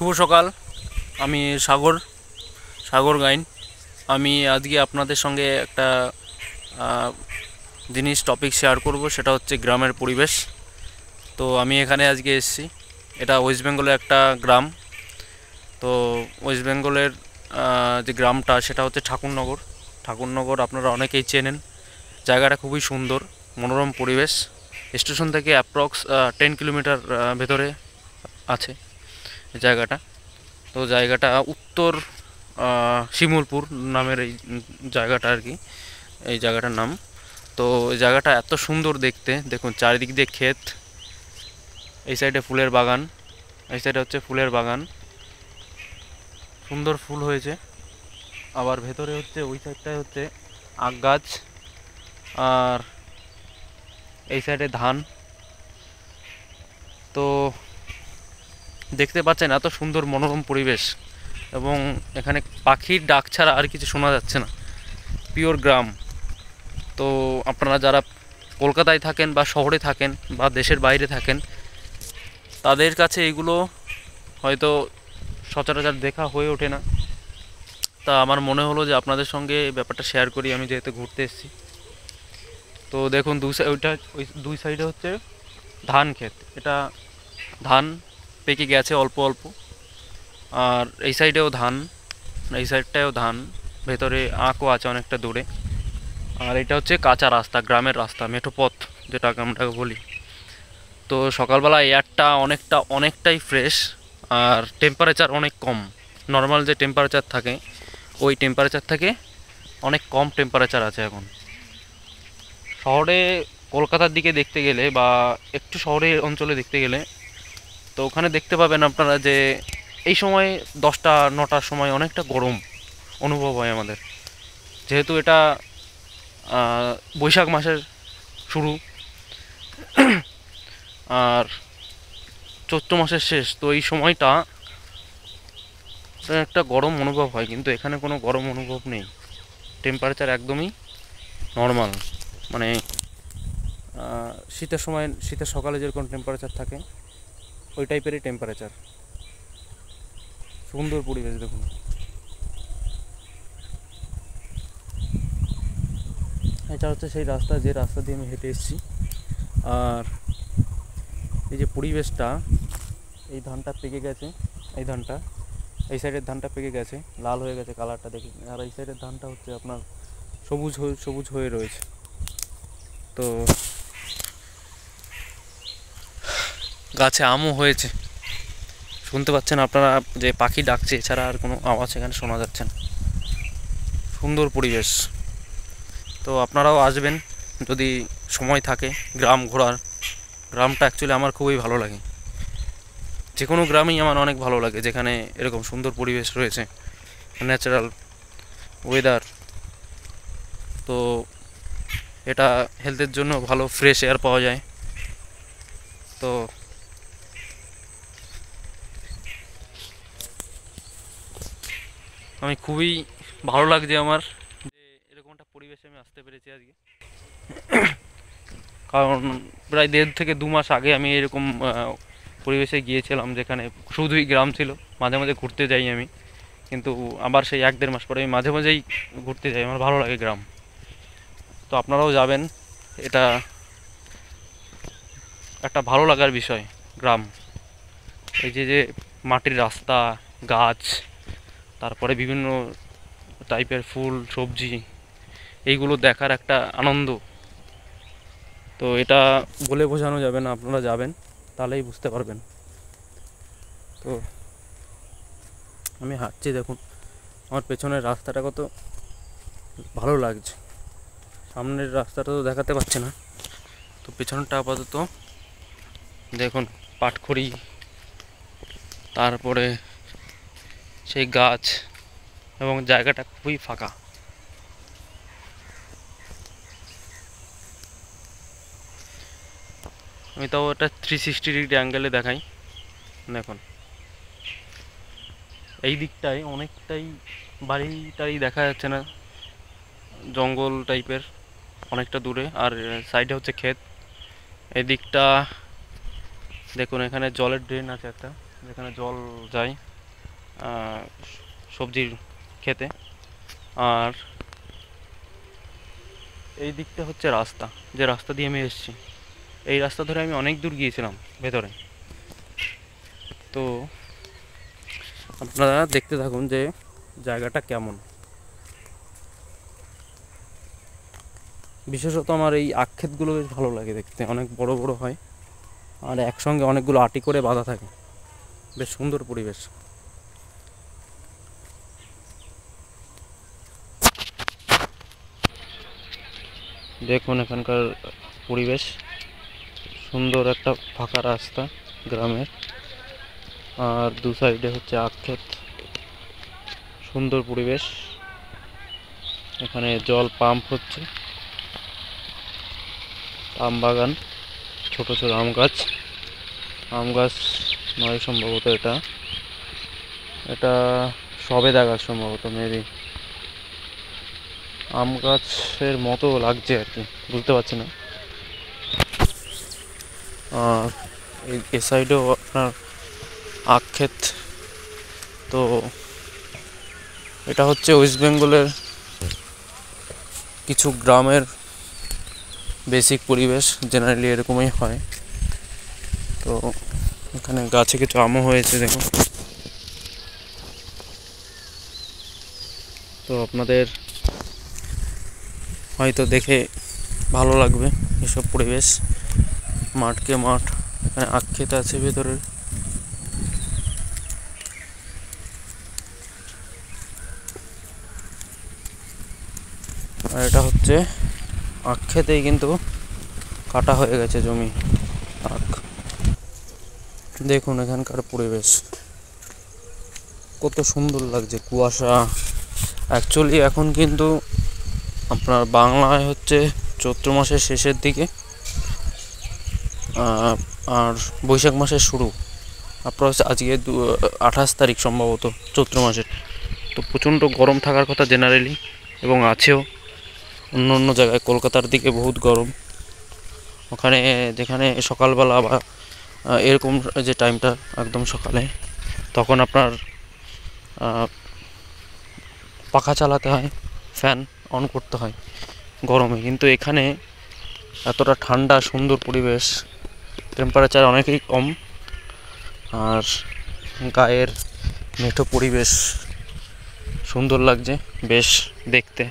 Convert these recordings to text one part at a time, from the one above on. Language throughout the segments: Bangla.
শুভ সকাল। আমি সাগর সাগর গাইন। আমি আজকে আপনাদের সঙ্গে একটা জিনিস টপিক শেয়ার করব, সেটা হচ্ছে গ্রামের পরিবেশ। তো আমি এখানে আজকে এসেছি, এটা ওয়েস্ট বেঙ্গলের একটা গ্রাম। তো ওয়েস্ট বেঙ্গলের যে গ্রামটা সেটা হচ্ছে ঠাকুরনগর। ঠাকুরনগর আপনারা অনেকেই চেনেন। জায়গাটা খুবই সুন্দর, মনোরম পরিবেশ। স্টেশন থেকে অ্যাপ্রক্স 10 কিলোমিটার ভেতরে আছে জায়গাটা। তো জায়গাটা উত্তর শিমুলপুর নামের এই জায়গাটা আর কি, এই জায়গাটার নাম। তো এই জায়গাটা এত সুন্দর দেখতে, দেখুন চারিদিক দিয়ে ক্ষেত, এই সাইডে ফুলের বাগান, এই সাইডে হচ্ছে ফুলের বাগান, সুন্দর ফুল হয়েছে। আবার ভেতরে হচ্ছে ওই সাইডটায় হচ্ছে আখ গাছ, আর এই সাইডে ধান। তো দেখতে পাচ্ছেন এত সুন্দর মনোরম পরিবেশ, এবং এখানে পাখির ডাক ছাড়া আর কিছু শোনা যাচ্ছে না, পিওর গ্রাম। তো আপনারা যারা কলকাতায় থাকেন বা শহরে থাকেন বা দেশের বাইরে থাকেন, তাদের কাছে এগুলো হয়তো সচরাচর দেখা হয়ে ওঠে না। তা আমার মনে হলো যে আপনাদের সঙ্গে এই ব্যাপারটা শেয়ার করি, আমি যেহেতু ঘুরতে এসেছি। তো দেখুন ওই দুই সাইডে হচ্ছে ধান ক্ষেত, এটা ধান পেকে গেছে অল্প অল্প। আর এই সাইডেও ধান, এই সাইডটায়ও ধান, ভেতরে আঁকও আছে অনেকটা দূরে। আর এটা হচ্ছে কাঁচা রাস্তা, গ্রামের রাস্তা, মেঠো পথ যেটাকে আমরা বলি। তো সকালবেলা এয়ারটা অনেকটাই ফ্রেশ, আর টেম্পারেচার অনেক কম। নর্মাল যে টেম্পারেচার থাকে ওই টেম্পারেচার থেকে অনেক কম টেম্পারেচার আছে এখন। শহরে কলকাতার দিকে দেখতে গেলে বা একটু শহরের অঞ্চলে দেখতে গেলে, তো ওখানে দেখতে পাবেন আপনারা যে এই সময় 10টা 9টার সময় অনেকটা গরম অনুভব হয় আমাদের, যেহেতু এটা বৈশাখ মাসের শুরু আর চৈত্র মাসের শেষ। তো এই সময়টা একটা গরম অনুভব হয়, কিন্তু এখানে কোনো গরম অনুভব নেই। টেম্পারেচার একদমই নর্মাল, মানে শীতের সময়, শীতের সকালে যেরকম টেম্পারেচার থাকে ওই টাইপেরই টেম্পারেচার। সুন্দর পরিবেশ দেখুন। এটা হচ্ছে সেই রাস্তা, যে রাস্তা দিয়ে আমি হেঁটে এসেছি। আর এই যে পরিবেশটা, এই ধানটা পেকে গেছে, এই ধানটা, এই সাইডের ধানটা পেকে গেছে, লাল হয়ে গেছে কালারটা দেখে। আর এই সাইডের ধানটা হচ্ছে আপনার সবুজ হয়ে রয়েছে। তো গাছে আমও হয়েছে, শুনতে পাচ্ছেন আপনারা যে পাখি ডাকছে, এছাড়া আর কোনো আওয়াজ এখানে শোনা যাচ্ছে না। সুন্দর পরিবেশ। তো আপনারাও আসবেন যদি সময় থাকে গ্রাম ঘোরার। গ্রামটা অ্যাকচুয়ালি আমার খুবই ভালো লাগে, যে কোনো গ্রামেই আমার অনেক ভালো লাগে যেখানে এরকম সুন্দর পরিবেশ রয়েছে, ন্যাচারাল ওয়েদার। তো এটা হেলথের জন্য ভালো, ফ্রেশ এয়ার পাওয়া যায়। তো আমি খুবই ভালো লাগছে আমার যে এরকম একটা পরিবেশে আমি আসতে পেরেছি আজকে। কারণ প্রায় 1.5 থেকে 2 মাস আগে আমি এরকম পরিবেশে গিয়েছিলাম, যেখানে শুধুই গ্রাম ছিল। মাঝে মাঝে ঘুরতে যাই আমি, কিন্তু আবার সেই 1-1.5 মাস পরে আমি মাঝে মাঝেই ঘুরতে যাই, আমার ভালো লাগে গ্রাম। তো আপনারাও যাবেন, এটা একটা ভালো লাগার বিষয় গ্রাম। এই যে মাটির রাস্তা, গাছ, তারপরে বিভিন্ন টাইপের ফুল সবজি, এইগুলো দেখার একটা আনন্দ, তো এটা বলে বোঝানো যাবে না। আপনারা যাবেন তাহলেই বুঝতে পারবেন। তো আমি হাঁটছি, দেখুন আমার পেছনের রাস্তাটা কত ভালো লাগছে। সামনের রাস্তাটা তো দেখাতে পারছে না, তো পেছনটা আপাতত দেখুন পাটখড়ি, তারপরে সেই গাছ, এবং জায়গাটা খুবই ফাঁকা। আমি তাও একটা 360 ডিগ্রি অ্যাঙ্গেলে দেখাই। দেখুন এই দিকটায় অনেকটাই বাড়ি টাড়ি দেখা যাচ্ছে না, জঙ্গল টাইপের অনেকটা দূরে। আর সাইডে হচ্ছে ক্ষেত। এই দিকটা দেখুন, এখানে জলের ড্রেন আছে একটা, যেখানে জল যায়। সবজির খেতে। আর এই দিকটা হচ্ছে রাস্তা, যে রাস্তা দিয়ে আমি এসেছি। এই রাস্তা ধরে আমি অনেক দূর গিয়েছিলাম ভেতরে। তো আপনারা দেখতে থাকুন যে জায়গাটা কেমন। বিশেষত আমার এই আখ ক্ষেতগুলো বেশ ভালো লাগে দেখতে, অনেক বড় বড় হয় আর একসঙ্গে অনেকগুলো আটি করে বাঁধা থাকে, বেশ সুন্দর পরিবেশ। দেখুন এখানকার পরিবেশ, সুন্দর একটা ফাঁকা রাস্তা গ্রামের, আর দু সাইডে হচ্ছে আখ ক্ষেত, সুন্দর পরিবেশ। এখানে জল পাম্প হচ্ছে, আম বাগান, ছোট ছোট আম গাছ নয় সম্ভবত, এটা এটা সবেদা গাছ সম্ভবত, মেবি আম গাছের মতো লাগছে আর কি, বুঝতে পারছি না। আর এ সাইডেও আপনার আখ ক্ষেত। তো এটা হচ্ছে ওয়েস্ট বেঙ্গলের কিছু গ্রামের বেসিক পরিবেশ, জেনারেলি এরকমই হয়। তো এখানে গাছে কিছু আমও হয়েছে দেখুন। তো আপনাদের হয়তো দেখে ভালো লাগবে এসব পরিবেশ, মাঠকে মাঠ, এখানে আখ ক্ষেত আছে ভেতরের। আর এটা হচ্ছে আখ ক্ষেতেই কিন্তু কাটা হয়ে গেছে জমি আখ। দেখুন এখানকার পরিবেশ কত সুন্দর লাগছে, কুয়াশা। অ্যাকচুয়ালি এখন কিন্তু আপনার বাংলায় হচ্ছে চৈত্র মাসের শেষের দিকে, আর বৈশাখ মাসের শুরু। আপনার হচ্ছে আজকে 28 তারিখ সম্ভবত চৈত্র মাসের। তো প্রচণ্ড গরম থাকার কথা জেনারেলি, এবং আছেও। অন্য অন্য জায়গায় কলকাতার দিকে বহুত গরম, ওখানে যেখানে সকালবেলা বা এরকম যে টাইমটা একদম সকালে, তখন আপনার পাখা চালাতে হয়, ফ্যান অন করতে হয় গরমে। কিন্তু এখানে এতটা ঠান্ডা, সুন্দর পরিবেশ, টেম্পারেচার অনেকই কম, আর গায়ের মেঠো পরিবেশ, সুন্দর লাগছে বেশ দেখতে,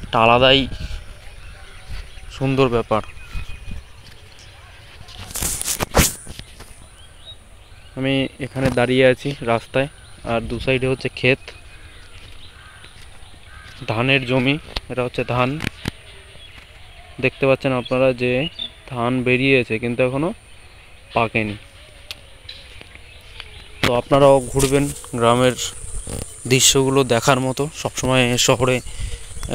একটা আলাদাই সুন্দর ব্যাপার। আমি এখানে দাঁড়িয়ে আছি রাস্তায়, আর দু সাইডে হচ্ছে ক্ষেত, ধানের জমি। এটা হচ্ছে ধান, দেখতে পাচ্ছেন আপনারা যে ধান বেরিয়েছে কিন্তু এখনো পাকেনি। তো আপনারাও ঘুরবেন, গ্রামের দৃশ্যগুলো দেখার মতো। সবসময় শহরে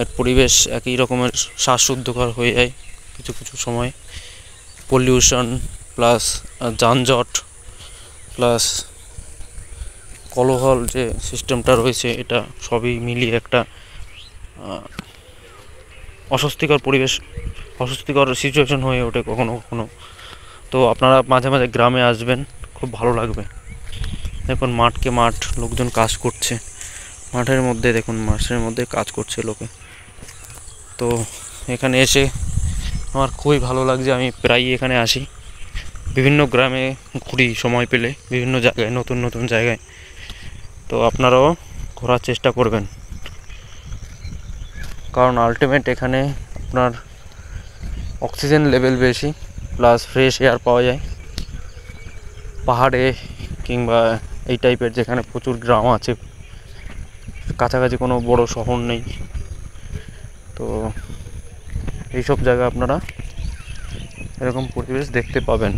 এর পরিবেশ একই রকমের শ্বাসরুদ্ধকর হয়ে যায় কিছু কিছু সময়। পলিউশন প্লাস যানজট প্লাস কোলাহল যে সিস্টেমটা রয়েছে, এটা সবই মিলিয়ে একটা অস্বস্তিকর পরিবেশ, অস্বস্তিকর সিচুয়েশন হয়ে ওঠে কখনো কখনো। তো আপনারা মাঝে মাঝে গ্রামে আসবেন, খুব ভালো লাগবে। দেখুন মাঠকে মাঠ, লোকজন কাজ করছে মাঠের মধ্যে, দেখুন মাঠের মধ্যে কাজ করছে লোকে। তো এখানে এসে আমার খুবই ভালো লাগছে, আমি প্রায়ই এখানে আসি, বিভিন্ন গ্রামে ঘুরি সময় পেলে, বিভিন্ন জায়গায়, নতুন নতুন জায়গায়। তো আপনারাও ঘোরার চেষ্টা করবেন, কারণ আলটিমেট এখানে আপনার অক্সিজেন লেভেল বেশি, প্লাস ফ্রেশ এয়ার পাওয়া যায় পাহাড়ে, কিংবা এই টাইপের যেখানে প্রচুর গ্রাম আছে, কাছাকাছি কোনো বড় শহর নেই। তো এইসব জায়গা আপনারা এরকম পরিবেশ দেখতে পাবেন।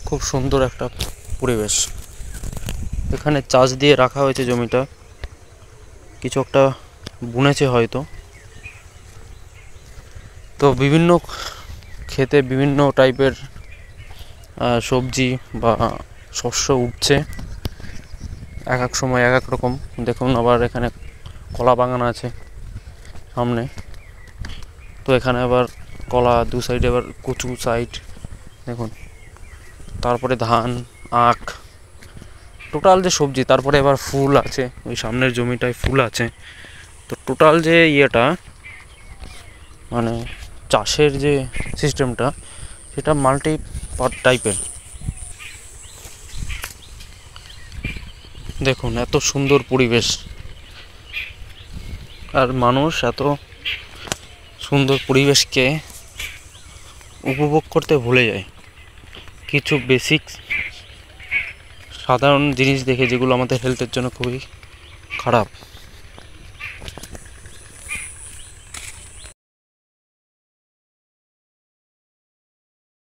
খুব সুন্দর একটা পরিবেশ। এখানে চাষ দিয়ে রাখা হয়েছে জমিটা, কিছু একটা বুনেছে হয়তো। তো বিভিন্ন ক্ষেতে বিভিন্ন টাইপের সবজি বা শস্য উঠছে, এক এক সময় এক এক রকম। দেখুন আবার এখানে কলা বাগান আছে সামনে, তো এখানে আবার কলা, দু সাইডে আবার কচু সাইড দেখুন, তারপরে ধান, আখ, টোটাল যে সবজি, তারপরে আবার ফুল আছে, ওই সামনের জমিটায় ফুল আছে। তো টোটাল যে ইয়েটা মানে চাষের যে সিস্টেমটা, সেটা মাল্টি টাইপের। দেখুন এত সুন্দর পরিবেশ, আর মানুষ এত সুন্দর পরিবেশকে উপভোগ করতে ভুলে যায় কিছু বেসিক সাধারণ জিনিস দেখে, যেগুলো আমাদের হেলথের জন্য খুবই খারাপ।